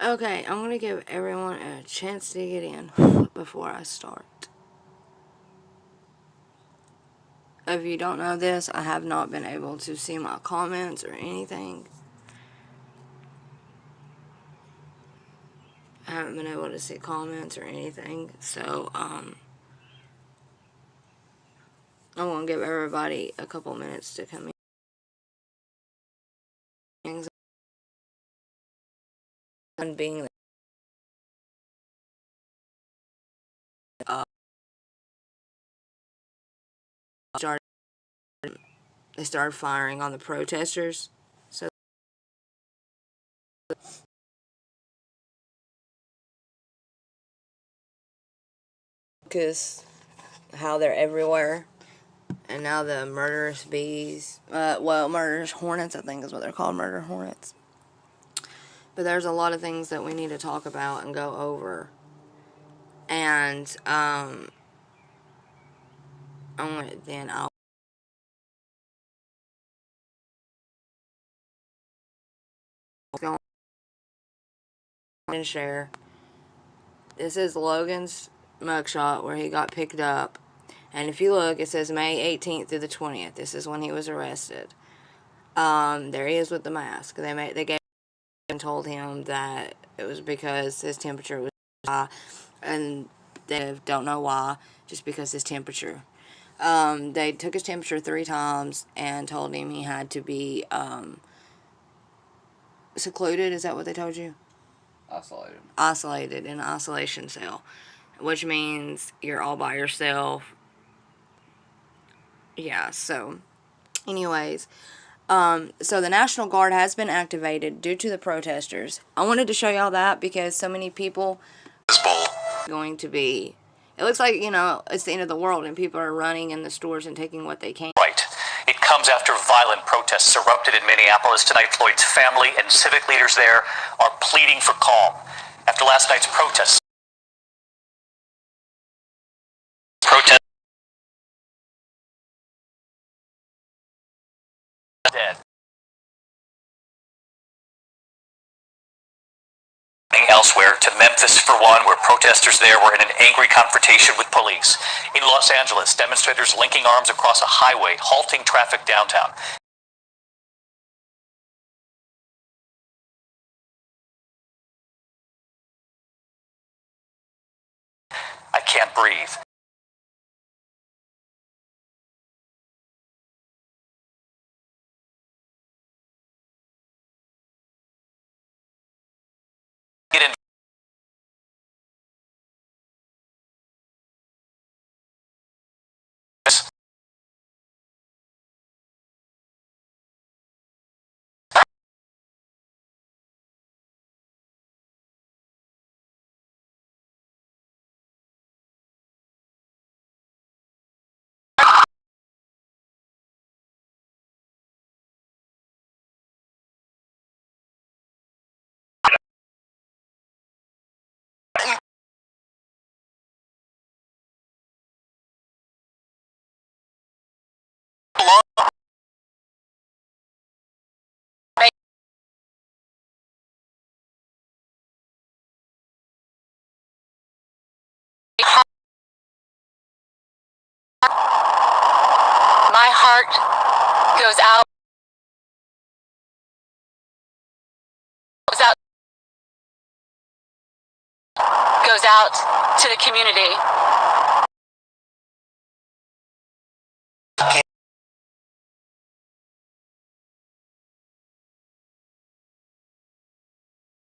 Okay, I'm gonna give everyone a chance to get in before I start. If you don't know this, I have not been able to see my comments or anything. I haven't been able to see comments or anything, so I'm gonna give everybody a couple minutes to come in. And being started, they started firing on the protesters. So because how they're everywhere, and now the murderous bees, murderous hornets, I think is what they're called, murder hornets. But there's a lot of things that we need to talk about and go over. And I'll go and share. This is Logan's mugshot where he got picked up. And if you look, it says May 18th through the 20th. This is when he was arrested. There he is with the mask. They gave and told him that it was because his temperature was high, and they don't know why, just because his temperature. They took his temperature 3 times and told him he had to be secluded. Is that what they told you? Isolated. Isolated in an isolation cell, which means you're all by yourself. Yeah, so anyways, so the National Guard has been activated due to the protesters. I wanted to show y'all that because so many people going to be, it looks like, you know, it's the end of the world and people are running in the stores and taking what they can. Right. It comes after violent protests erupted in Minneapolis tonight. Floyd's family and civic leaders there are pleading for calm. After last night's protests, dead. Elsewhere, to Memphis for one, where protesters there were in an angry confrontation with police. In Los Angeles, demonstrators linking arms across a highway, halting traffic downtown. I can't breathe. My heart goes out. Goes out to the community.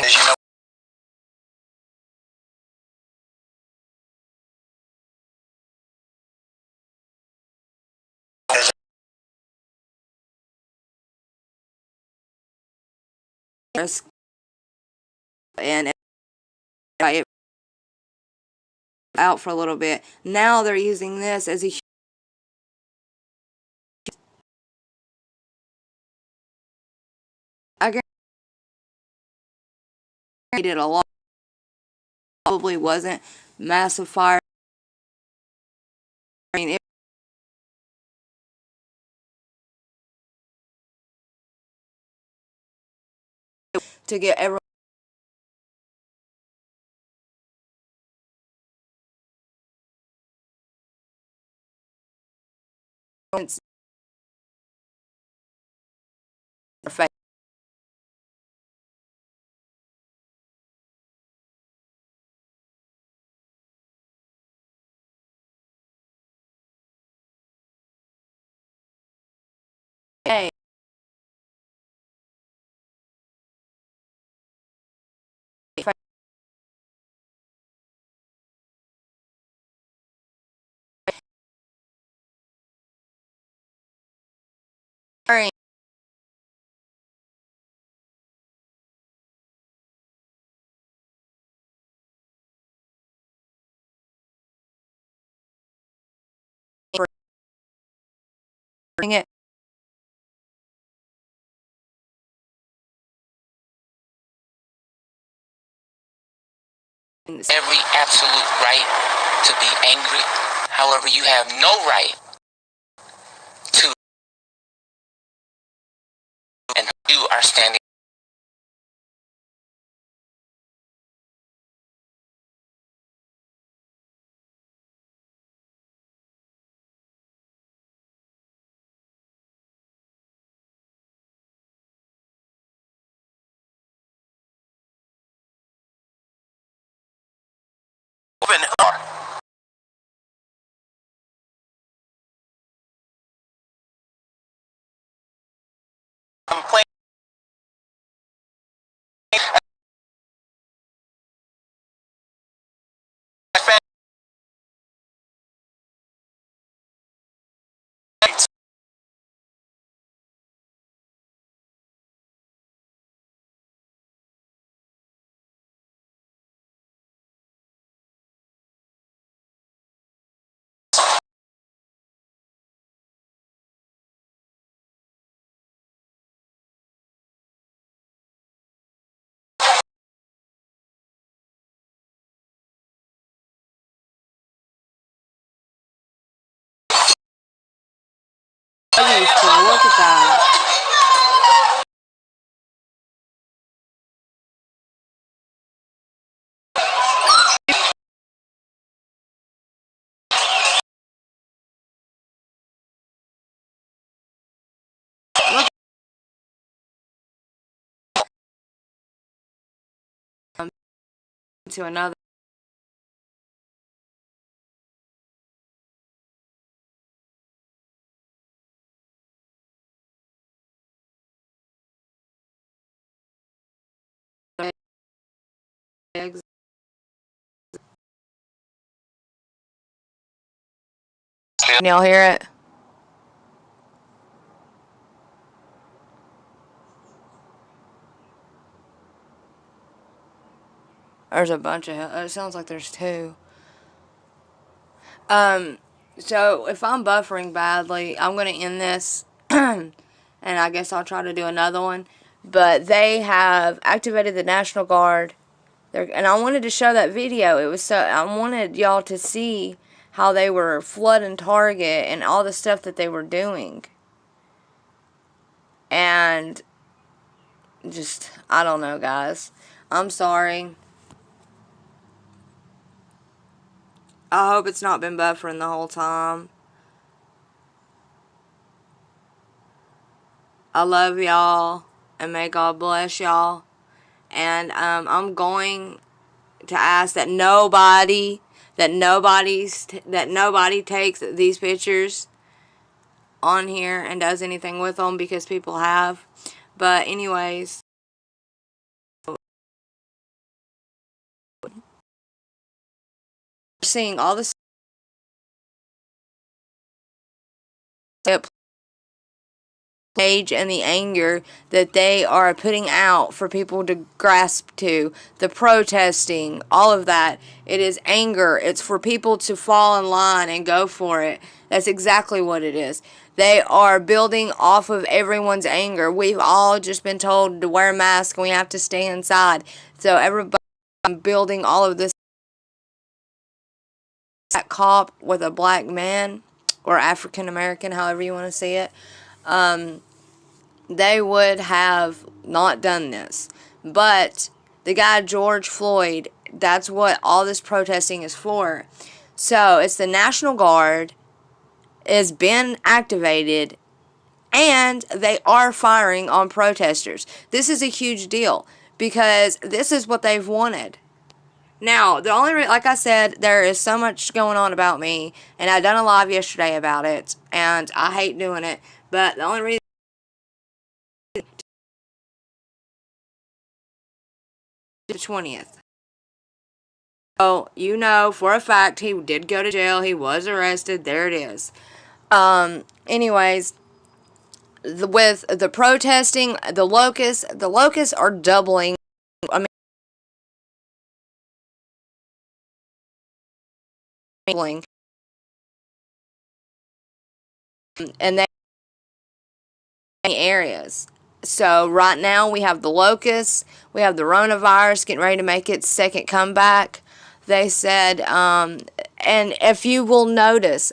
As you know, and it out for a little bit. Now they're using this as a I did a lot. Probably wasn't massive fire. I mean, to get everyone It's hey, bring it. Every absolute right to be angry. However, you have no right to, and you are standing. Open door. I'm playing. Look at that. Look to another eggs. Can y'all hear it? There's a bunch of it sounds like there's two. So if I'm buffering badly, I'm gonna end this and I guess I'll try to do another one. But they have activated the National Guard. And I wanted to show that video. It was so I wanted y'all to see how they were flooding Target and all the stuff that they were doing. And just, I don't know, guys. I'm sorry. I hope it's not been buffering the whole time. I love y'all, and may God bless y'all. And I'm going to ask that nobody takes these pictures on here and does anything with them, because people have. But anyways, seeing all this rage and the anger that they are putting out for people to grasp to, the protesting, all of that, it is anger. It's for people to fall in line and go for it. That's exactly what it is. They are building off of everyone's anger. We've all just been told to wear a mask and we have to stay inside. So everybody building all of this. That cop with a black man, or African American, however you want to see it, they would have not done this. But the guy George Floyd, that's what all this protesting is for. So it's the National Guard, has been activated, and they are firing on protesters. This is a huge deal because this is what they've wanted. Now, the only like I said, there is so much going on about me, and I done a live yesterday about it, and I hate doing it, but the only reason the 20th. So, you know for a fact he did go to jail. He was arrested. There it is. Anyways, with the protesting, the locusts are doubling. I mean, and they areas. So right now we have the locusts, we have the coronavirus getting ready to make its second comeback. They said, and if you will notice,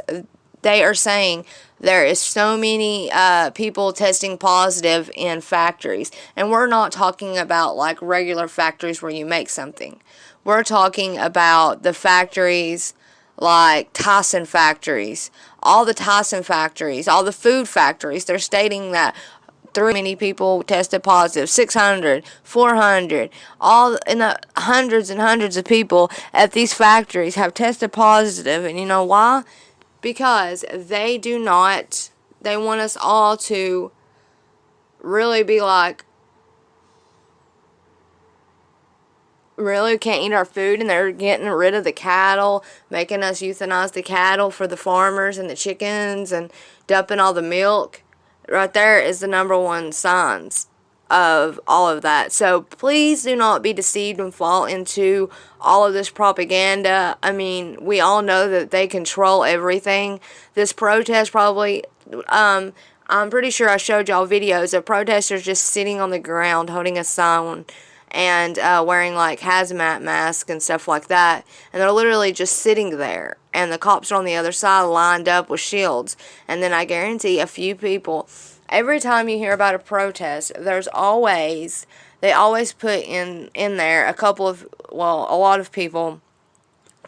they are saying there is so many people testing positive in factories. And we're not talking about like regular factories where you make something. We're talking about the factories like Tyson factories, all the Tyson factories, all the food factories. They're stating that many people tested positive, 600, 400, all in the hundreds and hundreds of people at these factories have tested positive. And you know why? Because they want us all to really be like, really can't eat our food, and they're getting rid of the cattle, making us euthanize the cattle for the farmers and the chickens, and dumping all the milk. Right there is the number one signs of all of that. So please do not be deceived and fall into all of this propaganda. I mean, we all know that they control everything. This protest probably, I'm pretty sure I showed y'all videos of protesters just sitting on the ground holding a sign and wearing like hazmat masks and stuff like that, and they're literally just sitting there, and the cops are on the other side lined up with shields. And then I guarantee a few people, every time you hear about a protest, they always put in there a lot of people.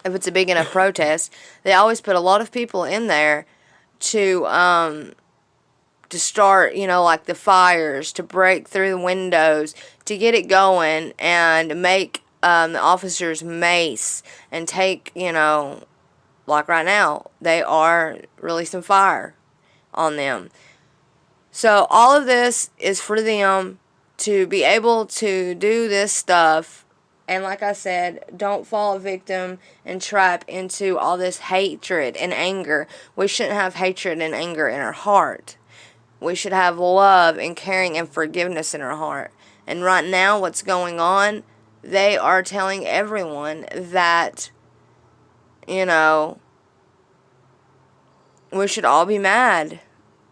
If it's a big enough protest, they always put a lot of people in there to start, like the fires, to break through the windows, to get it going, and make the officers mace and take, like right now, they are releasing fire on them. So all of this is for them to be able to do this stuff. And like I said, don't fall victim and trap into all this hatred and anger. We shouldn't have hatred and anger in our heart. We should have love and caring and forgiveness in our heart. And right now, what's going on, they are telling everyone that, we should all be mad.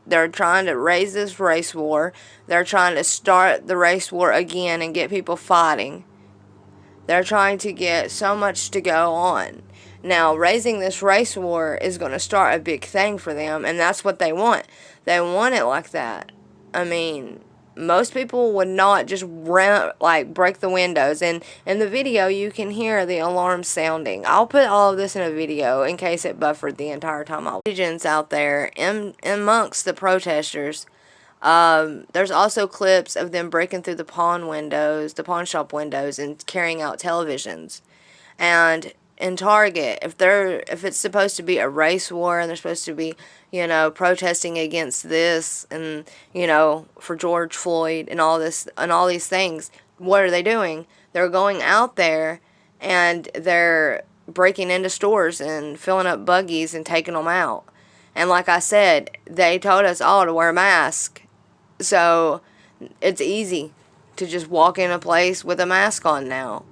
They're trying to raise this race war. They're trying to start the race war again and get people fighting. They're trying to get so much to go on. Now, raising this race war is going to start a big thing for them, and that's what they want. They want it like that. I mean, most people would not just break the windows. And in the video, you can hear the alarm sounding. I'll put all of this in a video in case it buffered the entire time. Agents out there amongst the protesters. There's also clips of them breaking through the pawn shop windows, and carrying out televisions. And in Target, if it's supposed to be a race war, and they're supposed to be, protesting against this, and, for George Floyd and all these things, what are they doing? They're going out there and they're breaking into stores and filling up buggies and taking them out. And like I said, they told us all to wear masks. So it's easy to just walk in a place with a mask on now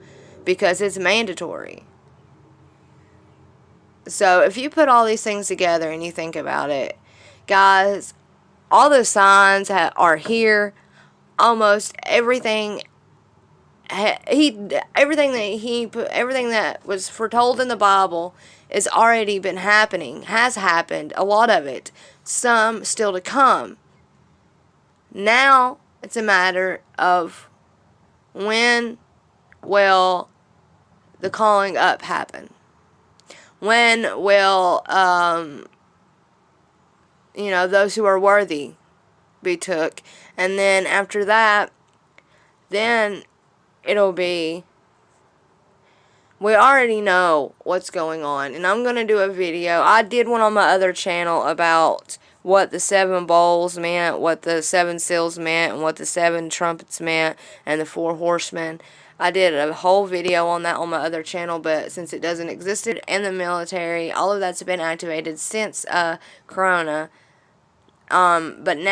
because it's mandatory. So if you put all these things together and you think about it, guys, all the signs are here. Almost everything everything that was foretold in the Bible has already been happening, has happened, a lot of it, some still to come. Now it's a matter of when will the calling up happen? When will you know, those who are worthy be took. And then after that, then it'll be, we already know what's going on. And I'm going to do a video. I did one on my other channel about what the 7 bowls meant, what the 7 seals meant, and what the 7 trumpets meant, and the 4 horsemen. I did a whole video on that on my other channel, but since it doesn't exist in the military, all of that's been activated since Corona. But now